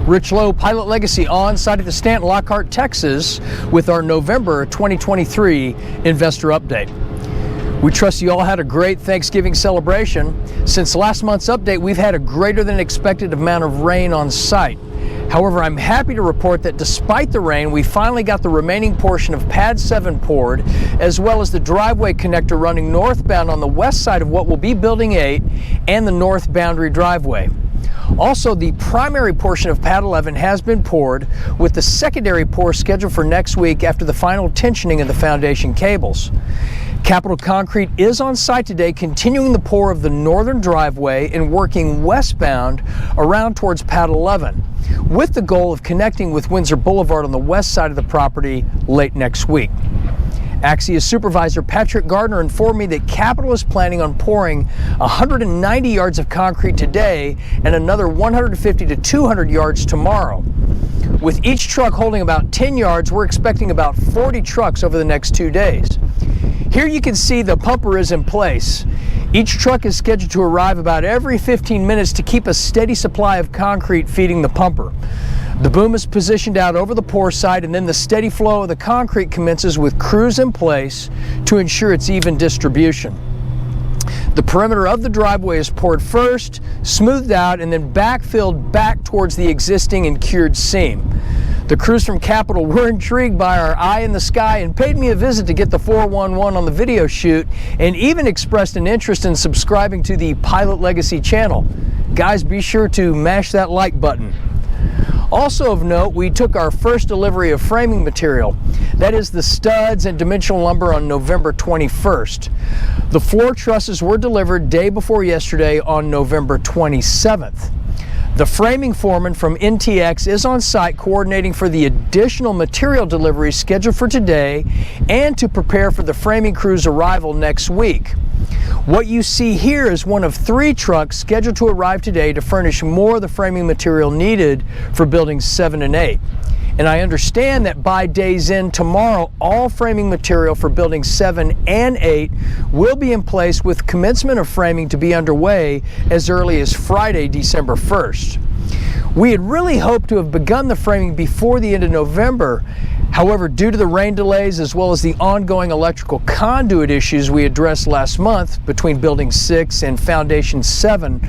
Rich Lowe, Pilot Legacy, on site at the Stanton, Lockhart, Texas, with our November 2023 investor update. We trust you all had a great Thanksgiving celebration. Since last month's update, we've had a greater than expected amount of rain on site. However, I'm happy to report that despite the rain, we finally got the remaining portion of Pad 7 poured, as well as the driveway connector running northbound on the west side of what will be Building 8 and the north boundary driveway. Also, the primary portion of Pad 11 has been poured, with the secondary pour scheduled for next week after the final tensioning of the foundation cables. Capital Concrete is on site today, continuing the pour of the northern driveway and working westbound around towards Pad 11, with the goal of connecting with Windsor Boulevard on the west side of the property late next week. Axia Supervisor Patrick Gardner informed me that Capital is planning on pouring 190 yards of concrete today and another 150 to 200 yards tomorrow. With each truck holding about 10 yards, we're expecting about 40 trucks over the next 2 days. Here you can see the pumper is in place. Each truck is scheduled to arrive about every 15 minutes to keep a steady supply of concrete feeding the pumper. The boom is positioned out over the pour site, and then the steady flow of the concrete commences with crews in place to ensure its even distribution. The perimeter of the driveway is poured first, smoothed out, and then backfilled back towards the existing and cured seam. The crews from Capital were intrigued by our eye in the sky and paid me a visit to get the 411 on the video shoot, and even expressed an interest in subscribing to the Pilot Legacy channel. Guys, be sure to mash that like button. Also of note, we took our first delivery of framing material. That is the studs and dimensional lumber on November 21st. The floor trusses were delivered day before yesterday on November 27th. The framing foreman from NTX is on site coordinating for the additional material deliveries scheduled for today and to prepare for the framing crew's arrival next week. What you see here is one of 3 trucks scheduled to arrive today to furnish more of the framing material needed for buildings 7 and 8. And I understand that by day's end tomorrow, all framing material for buildings 7 and 8 will be in place, with commencement of framing to be underway as early as Friday, December 1st. We had really hoped to have begun the framing before the end of November. However, due to the rain delays as well as the ongoing electrical conduit issues we addressed last month between Building 6 and Foundation 7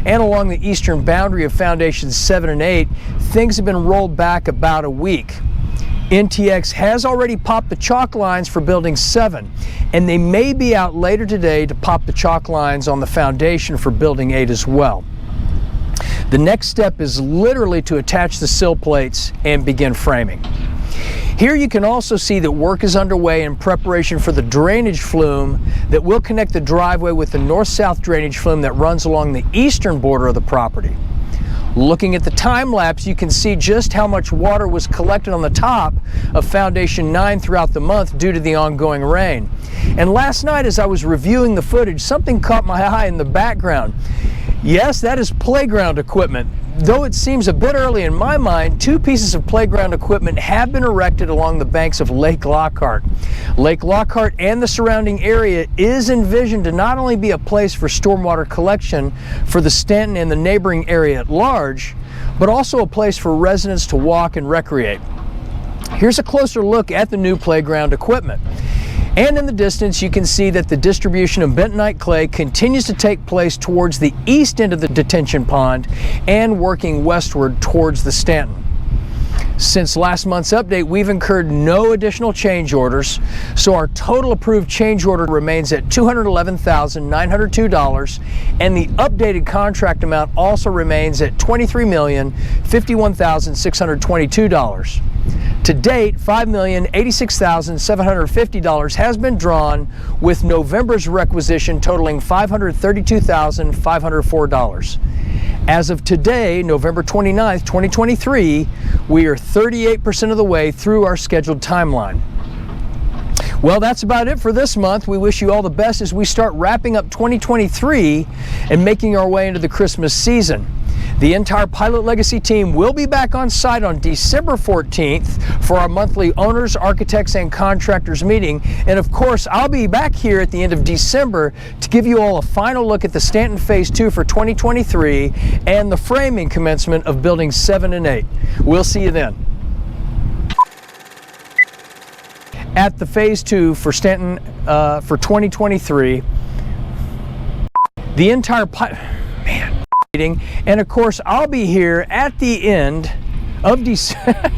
and along the eastern boundary of Foundations 7 and 8, things have been rolled back about a week. NTX has already popped the chalk lines for Building 7, and they may be out later today to pop the chalk lines on the foundation for Building 8 as well. The next step is literally to attach the sill plates and begin framing. Here you can also see that work is underway in preparation for the drainage flume that will connect the driveway with the north-south drainage flume that runs along the eastern border of the property. Looking at the time lapse, you can see just how much water was collected on the top of Foundation 9 throughout the month due to the ongoing rain. And last night, as I was reviewing the footage, something caught my eye in the background. Yes, that is playground equipment. Though it seems a bit early in my mind, 2 pieces of playground equipment have been erected along the banks of Lake Lockhart. Lake Lockhart and the surrounding area is envisioned to not only be a place for stormwater collection for the Stanton and the neighboring area at large, but also a place for residents to walk and recreate. Here's a closer look at the new playground equipment. And in the distance, you can see that the distribution of bentonite clay continues to take place towards the east end of the detention pond and working westward towards the Stanton. Since last month's update, we've incurred no additional change orders, so our total approved change order remains at $211,902, and the updated contract amount also remains at $23,051,622. To date, $5,086,750 has been drawn, with November's requisition totaling $532,504. As of today, November 29th, 2023, we are 38% of the way through our scheduled timeline. Well, that's about it for this month. We wish you all the best as we start wrapping up 2023 and making our way into the Christmas season. The entire Pilot Legacy team will be back on site on December 14th for our monthly owners, architects, and contractors meeting. And of course, I'll be back here at the end of December to give you all a final look at the Stanton Phase 2 for 2023 and the framing commencement of Buildings 7 and 8. We'll see you then. At the Phase 2 for Stanton for 2023, the entire meeting, and of course I'll be here at the end of December.